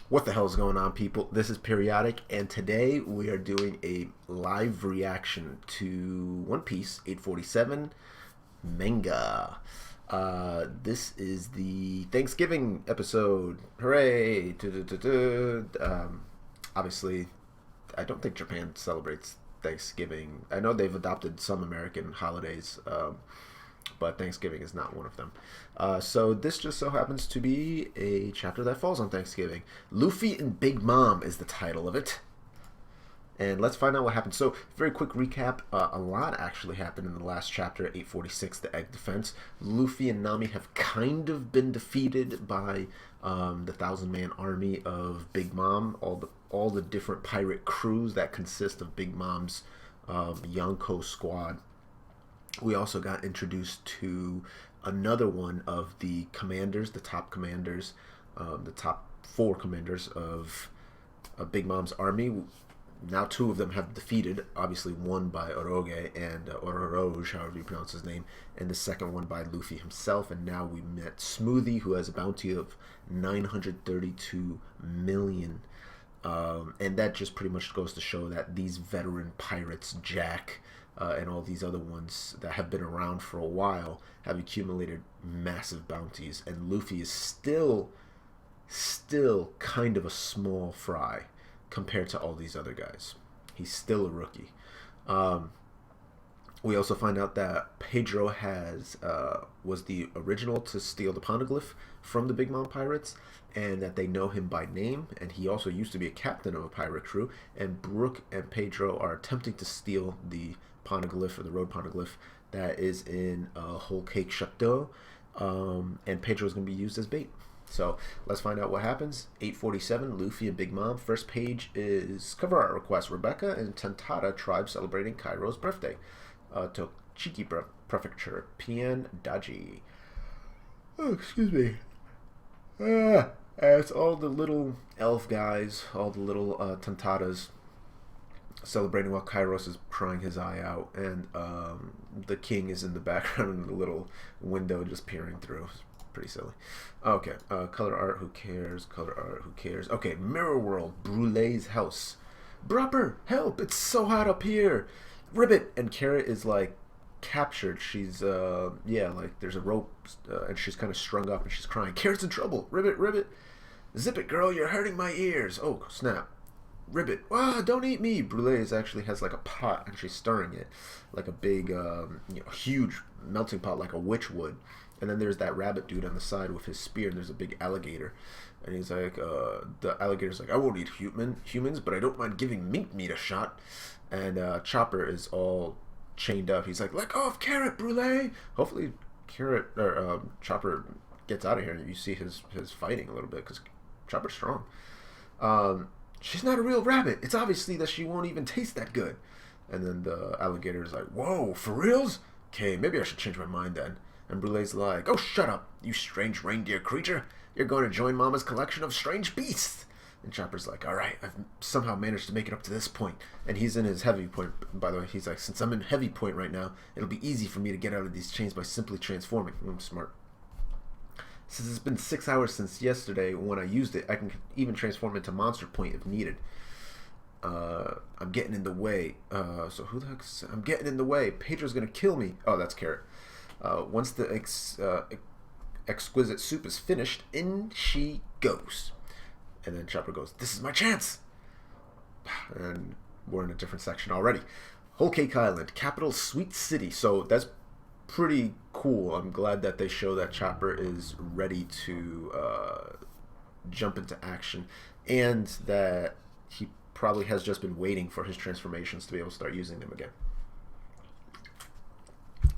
What the hell is going on, people? This is Periodic, and today we are doing a live reaction to One Piece 847 manga. This is the Thanksgiving episode. Hooray! Obviously, I don't think Japan celebrates Thanksgiving. I know they've adopted some American holidays, but Thanksgiving is not one of them. So this just so happens to be a chapter that falls on Thanksgiving. Luffy and Big Mom is the title of it. And let's find out what happened. So, very quick recap. A lot actually happened in the last chapter, 846, the Egg Defense. Luffy and Nami have kind of been defeated by the thousand-man army of Big Mom. All the different pirate crews that consist of Big Mom's Yonko squad. We also got introduced to another one of the commanders, the top commanders, the top four commanders of Big Mom's army. Now two of them have defeated, obviously one by Oroge and Ororoge, however you pronounce his name, and the second one by Luffy himself. And now we met Smoothie, who has a bounty of 932 million. And that just pretty much goes to show that these veteran pirates, Jack, and all these other ones that have been around for a while, have accumulated massive bounties. And Luffy is still kind of a small fry compared to all these other guys. He's still a rookie. We also find out that Pedro was the original to steal the poneglyph from the Big Mom pirates, and that they know him by name, and he also used to be a captain of a pirate crew, and Brook and Pedro are attempting to steal the poneglyph, or the road poneglyph, that is in Whole Cake Chateau, and Pedro is going to be used as bait. So let's find out what happens. 847, Luffy and Big Mom. First page is cover art request. Rebecca and Tantata tribe celebrating Cairo's birthday. Tochigi Prefecture, Pian Daji. Oh, excuse me. It's all the little elf guys, all the little Tantatas celebrating while Kairos is crying his eye out, and the king is in the background in the little window just peering through. Pretty silly. Okay, color art, who cares? Color art, who cares? Okay, Mirror World, Brulee's house. Brupper, help! It's so hot up here! Ribbit! And Carrot is like captured. She's, yeah, like there's a rope, and she's kind of strung up and she's crying. Carrot's in trouble! Ribbit, Ribbit! Zip it, girl, you're hurting my ears! Oh, snap. Ribbit, ah, don't eat me! Brulee actually has like a pot and she's stirring it. Like a big, huge melting pot, like a witch would. And then there's that rabbit dude on the side with his spear, and there's a big alligator. And he's like, the alligator's like, I won't eat humans, but I don't mind giving mink meat a shot. And Chopper is all chained up. He's like, let go of Carrot, Brulee! Hopefully Chopper gets out of here and you see his fighting a little bit, because Chopper's strong. She's not a real rabbit. It's obviously that she won't even taste that good. And then the alligator's like, whoa, for reals? Okay, maybe I should change my mind then. And Brulee's like, oh, shut up, you strange reindeer creature. You're going to join Mama's collection of strange beasts. And Chopper's like, all right, I've somehow managed to make it up to this point. And he's in his heavy point, by the way. He's like, since I'm in heavy point right now, it'll be easy for me to get out of these chains by simply transforming. I'm smart. Since it's been 6 hours since yesterday when I used it, I can even transform into monster point if needed. I'm getting in the way. So who the heck's... I'm getting in the way. Pedro's going to kill me. Oh, that's Carrot. Once the exquisite soup is finished, in she goes. And then Chopper goes, this is my chance. And we're in a different section already. Whole Cake Island, capital Sweet City. So that's pretty cool. I'm glad that they show that Chopper is ready to jump into action, and that he probably has just been waiting for his transformations to be able to start using them again.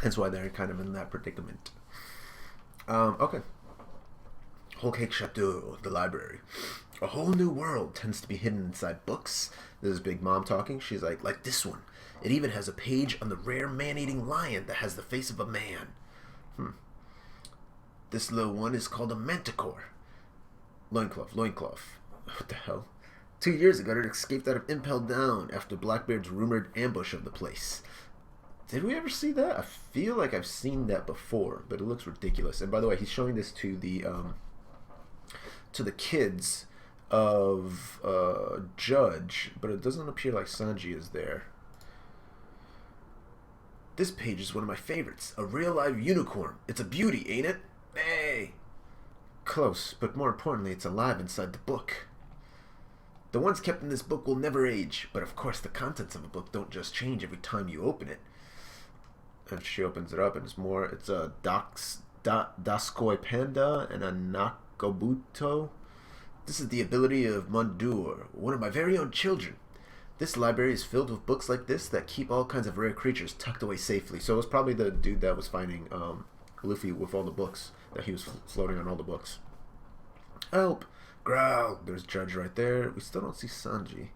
Hence why they're kind of in that predicament. Okay. Whole Cake Chateau, the library. A whole new world tends to be hidden inside books. This is Big Mom talking. She's like this one. It even has a page on the rare man-eating lion that has the face of a man. This little one is called a manticore. Loincloth. What the hell? 2 years ago, it escaped out of Impel Down after Blackbeard's rumored ambush of the place. Did we ever see that? I feel like I've seen that before, but it looks ridiculous. And by the way, he's showing this to the kids of Judge, but it doesn't appear like Sanji is there. This page is one of my favorites. A real live unicorn. It's a beauty, ain't it? Hey! Close, but more importantly, it's alive inside the book. The ones kept in this book will never age, but of course the contents of a book don't just change every time you open it. And she opens it up, and it's a Daskoi Panda and a Nakobuto. This is the ability of Mondur, one of my very own children. This library is filled with books like this that keep all kinds of rare creatures tucked away safely. So it was probably the dude that was finding Luffy with all the books, that he was floating on all the books. Help! Growl! There's Judge right there. We still don't see Sanji.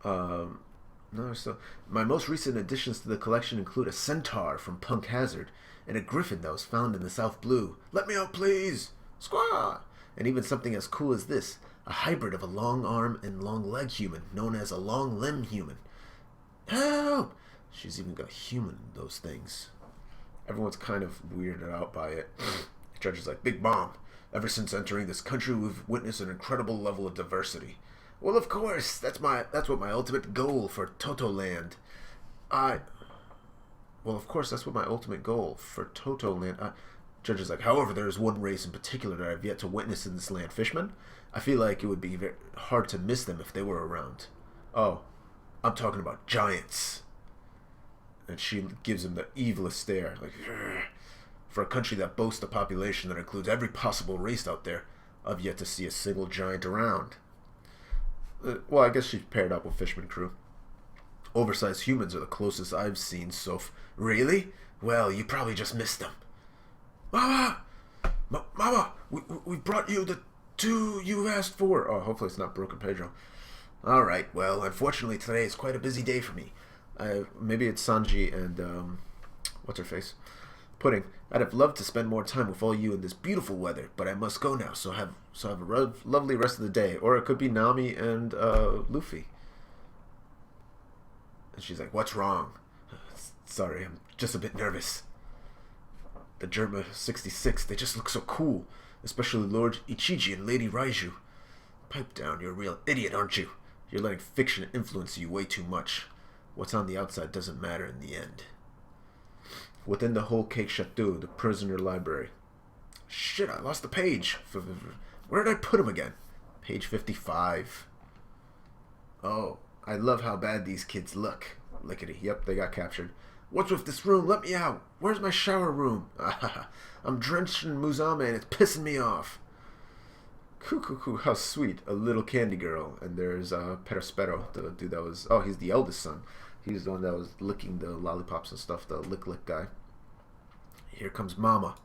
No, so my most recent additions to the collection include a centaur from Punk Hazard and a griffin that was found in the South Blue. Let me out, please! Squaw! And even something as cool as this, a hybrid of a long arm and long leg human, known as a long limb human. Help! She's even got human in those things. Everyone's kind of weirded out by it. Judge is like, Big Bomb. Ever since entering this country, we've witnessed an incredible level of diversity. Well, of course, that's what my ultimate goal for Totoland. Judge is like, however, there is one race in particular that I've yet to witness in this land. Fishmen? I feel like it would be very hard to miss them if they were around. Oh, I'm talking about giants. And she gives him the evilest stare. Like, Grr. For a country that boasts a population that includes every possible race out there, I've yet to see a single giant around. Well, I guess she's paired up with Fishman Crew. Oversized humans are the closest I've seen so Really? Well, you probably just missed them. Mama! Mama! We brought you the two you asked for. Oh, hopefully it's not Broken Pedro. Alright, well, unfortunately today is quite a busy day for me. Maybe it's Sanji and, what's-her-face? Pudding. I'd have loved to spend more time with all you in this beautiful weather, but I must go now, so have a lovely rest of the day. Or it could be Nami and Luffy. And she's like, what's wrong? Sorry, I'm just a bit nervous. The Germa 66, they just look so cool. Especially Lord Ichiji and Lady Raiju. Pipe down, you're a real idiot, aren't you? You're letting fiction influence you way too much. What's on the outside doesn't matter in the end. Within the whole Cake Chateau, the prisoner library. Shit, I lost the page. Where did I put him again? Page 55. Oh, I love how bad these kids look. Lickety. Yep, they got captured. What's with this room? Let me out. Where's my shower room? I'm drenched in Muzame and it's pissing me off. Coo, how sweet. A little candy girl. And there's Perospero, the dude that was... Oh, he's the eldest son. He's the one that was licking the lollipops and stuff, the lick guy. Here comes Mama.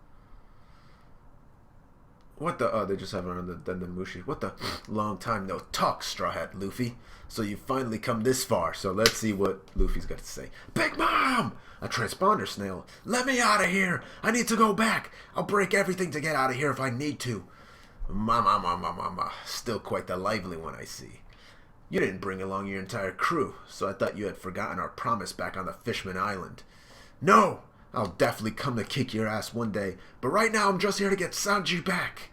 What the... Oh, they just have her on the Dendemushi. What the... Long time no talk, Straw Hat Luffy. So you finally come this far. So let's see what Luffy's got to say. Big Mom! A transponder snail. Let me out of here. I need to go back. I'll break everything to get out of here if I need to. Mama. Still quite the lively one, I see. You didn't bring along your entire crew, so I thought you had forgotten our promise back on the Fishman Island. No! I'll definitely come to kick your ass one day, but right now I'm just here to get Sanji back.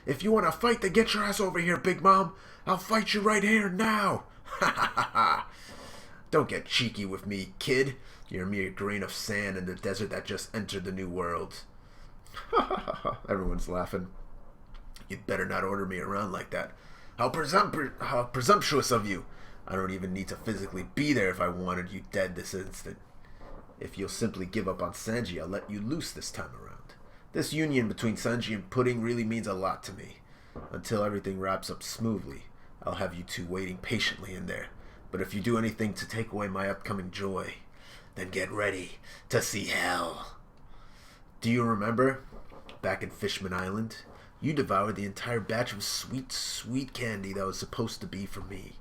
If you want to fight, then get your ass over here, Big Mom. I'll fight you right here now. Ha ha ha ha. Don't get cheeky with me, kid. You're a mere grain of sand in the desert that just entered the new world. Ha ha ha ha. Everyone's laughing. You'd better not order me around like that. How presumptuous of you. I don't even need to physically be there if I wanted you dead this instant. If you'll simply give up on Sanji, I'll let you loose this time around. This union between Sanji and Pudding really means a lot to me. Until everything wraps up smoothly, I'll have you two waiting patiently in there. But if you do anything to take away my upcoming joy, then get ready to see hell. Do you remember? Back in Fishman Island, you devoured the entire batch of sweet, sweet candy that was supposed to be for me,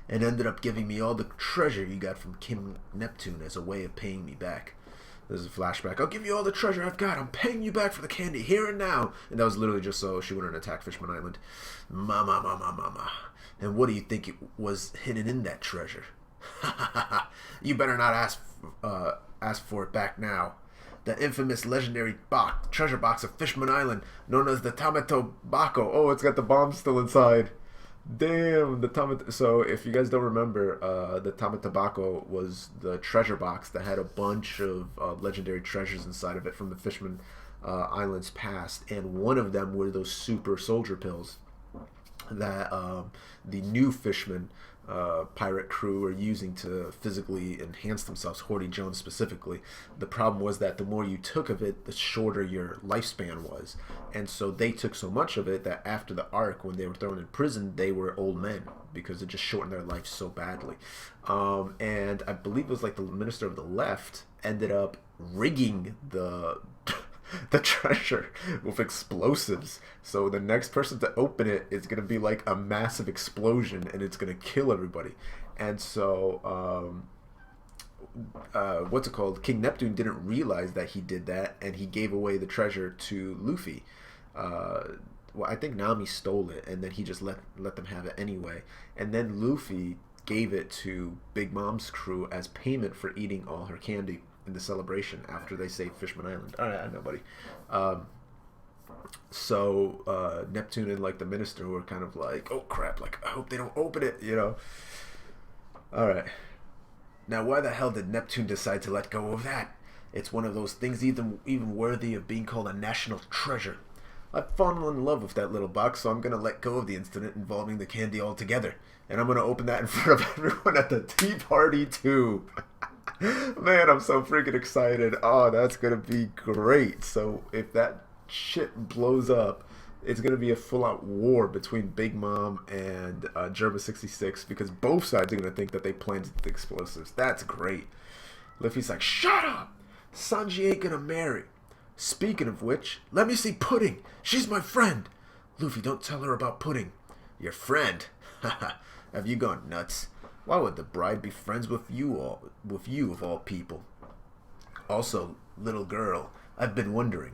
and ended up giving me all the treasure you got from King Neptune as a way of paying me back. There's a flashback. I'll give you all the treasure I've got. I'm paying you back for the candy here and now. And that was literally just so she wouldn't attack Fishman Island. Mama. And what do you think it was hidden in that treasure? You better not ask for it back now. The infamous legendary treasure box of Fishman Island, known as the Tamato Bako. Oh, it's got the bomb still inside. Damn, the Tamato. So, if you guys don't remember, the Tamatabako was the treasure box that had a bunch of legendary treasures inside of it from the Fishman Islands past, and one of them were those super soldier pills that the new Fishman pirate crew are using to physically enhance themselves, Horty Jones specifically. The problem was that the more you took of it, the shorter your lifespan was. And so they took so much of it that after the arc, when they were thrown in prison, they were old men because it just shortened their life so badly. And I believe it was like the Minister of the Left ended up rigging the treasure with explosives, so the next person to open it is going to be like a massive explosion and it's going to kill everybody. And so what's it called, King Neptune didn't realize that he did that, and he gave away the treasure to Luffy. Well, I think Nami stole it, and then he just let them have it anyway, and then Luffy gave it to Big Mom's crew as payment for eating all her candy in the celebration after they saved Fishman Island. I know, buddy. So Neptune and like the minister were kind of like, oh crap, like I hope they don't open it, you know. Alright. Now why the hell did Neptune decide to let go of that? It's one of those things even worthy of being called a national treasure. I've fallen in love with that little box, so I'm going to let go of the incident involving the candy altogether. And I'm going to open that in front of everyone at the tea party too. Man, I'm so freaking excited. Oh, that's going to be great. So if that shit blows up, it's going to be a full-out war between Big Mom and Germa 66, because both sides are going to think that they planted the explosives. That's great. Luffy's like, shut up! Sanji ain't going to marry. Speaking of which, let me see Pudding. She's my friend. Luffy, don't tell her about Pudding. Your friend? Haha, have you gone nuts? Why would the bride be friends with you of all people? Also, little girl, I've been wondering.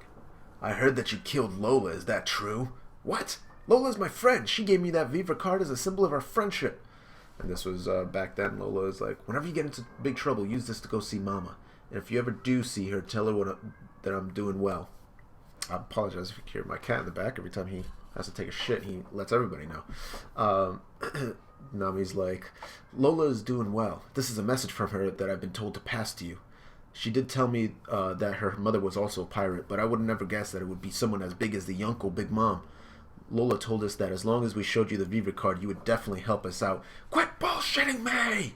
I heard that you killed Lola, is that true? What? Lola's my friend. She gave me that Viva card as a symbol of our friendship. And this was back then. Lola is like, whenever you get into big trouble, use this to go see Mama. And if you ever do see her, tell her that I'm doing well. I apologize if you hear my cat in the back. Every time he has to take a shit, he lets everybody know. Nami's like, Lola is doing well. This is a message from her that I've been told to pass to you. She did tell me that her mother was also a pirate, but I would never guess that it would be someone as big as the Yonko Big Mom. Lola told us that as long as we showed you the Viva card, you would definitely help us out. Quit bullshitting me!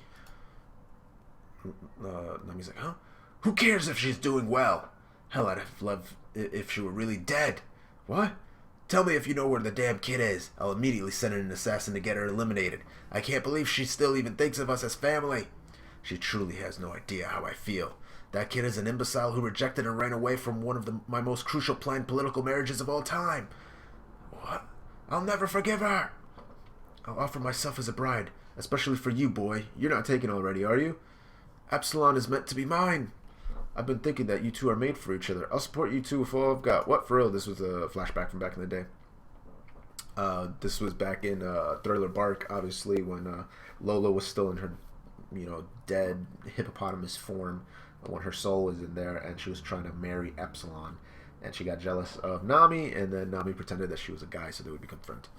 Nami's like, huh? Who cares if she's doing well? Hell, I'd have loved if she were really dead. What? Tell me if you know where the damn kid is. I'll immediately send in an assassin to get her eliminated. I can't believe she still even thinks of us as family. She truly has no idea how I feel. That kid is an imbecile who rejected and ran away from one of my most crucial planned political marriages of all time. What? I'll never forgive her. I'll offer myself as a bride, especially for you, boy. You're not taken already, are you? Epsilon is meant to be mine. I've been thinking that you two are made for each other. I'll support you two with all I've got. What, for real? This was a flashback from back in the day. This was back in Thriller Bark, obviously, when Lola was still in her, dead hippopotamus form, when her soul was in there, and she was trying to marry Epsilon. And she got jealous of Nami, and then Nami pretended that she was a guy so they would become friends.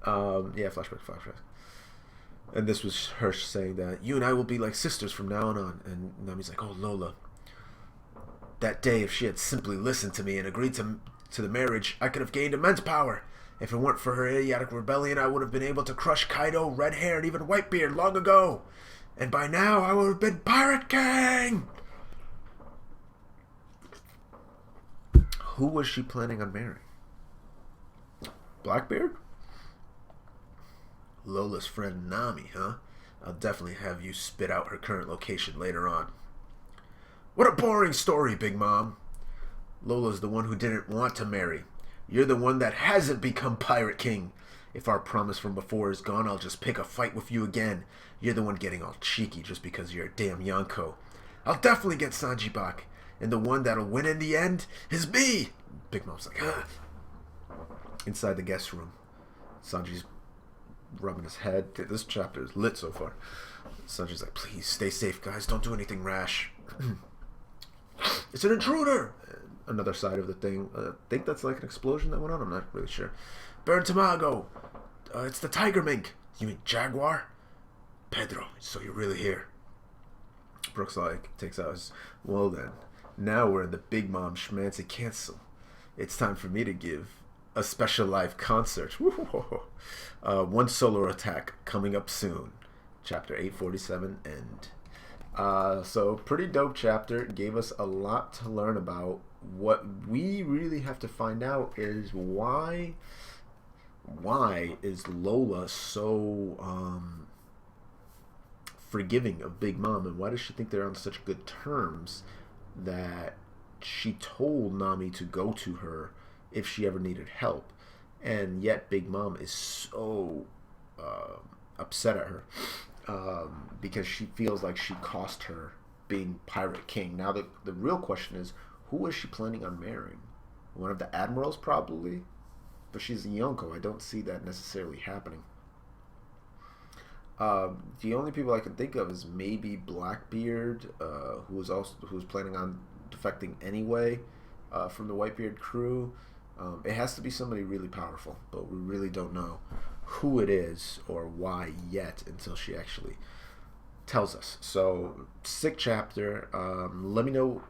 Yeah, flashback. And this was her saying that, you and I will be like sisters from now on. And Nami's like, oh, Lola. That day, if she had simply listened to me and agreed to the marriage, I could have gained immense power. If it weren't for her idiotic rebellion, I would have been able to crush Kaido, Red Hair, and even Whitebeard long ago. And by now, I would have been Pirate King! Who was she planning on marrying? Blackbeard? Lola's friend Nami, huh? I'll definitely have you spit out her current location later on. What a boring story, Big Mom. Lola's the one who didn't want to marry. You're the one that hasn't become Pirate King. If our promise from before is gone, I'll just pick a fight with you again. You're the one getting all cheeky just because you're a damn Yonko. I'll definitely get Sanji back. And the one that'll win in the end is me. Big Mom's like, ah. Inside the guest room, Sanji's rubbing his head. This chapter is lit so far. Sanji's like, please stay safe, guys. Don't do anything rash. It's an intruder. Another side of the thing. I think that's like an explosion that went on. I'm not really sure. Burn Tamago. It's the tiger mink. You mean jaguar? Pedro, so you're really here. Brooks like takes out his. Well then, now we're in the Big Mom Schmancy Cancel. It's time for me to give a special live concert. One solo attack coming up soon. Chapter 847 end. So pretty dope chapter. Gave us a lot to learn about. What we really have to find out is why is Lola so forgiving of Big Mom, and why does she think they're on such good terms that she told Nami to go to her if she ever needed help, and yet Big Mom is so upset at her because she feels like she cost her being Pirate King. Now the real question is, who is she planning on marrying? One of the admirals, probably? But she's a Yonko. I don't see that necessarily happening. The only people I can think of is maybe Blackbeard, who's planning on defecting anyway from the Whitebeard crew. It has to be somebody really powerful, but we really don't know who it is or why yet until she actually tells us. So, sick chapter. Let me know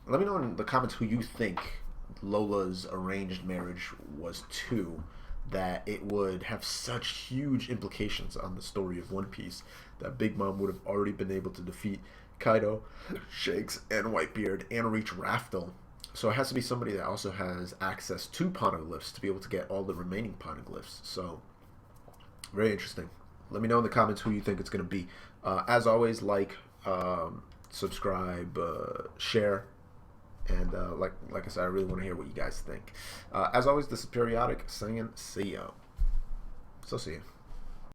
in the comments who you think Lola's arranged marriage was to, that it would have such huge implications on the story of One Piece that Big Mom would have already been able to defeat Kaido, Shanks, and Whitebeard and reach Raftel. So it has to be somebody that also has access to poneglyphs to be able to get all the remaining poneglyphs. So, very interesting. Let me know in the comments who you think it's going to be. As always, like, subscribe, share. And like I said, I really want to hear what you guys think. As always, this is Periodic saying see ya. So see ya.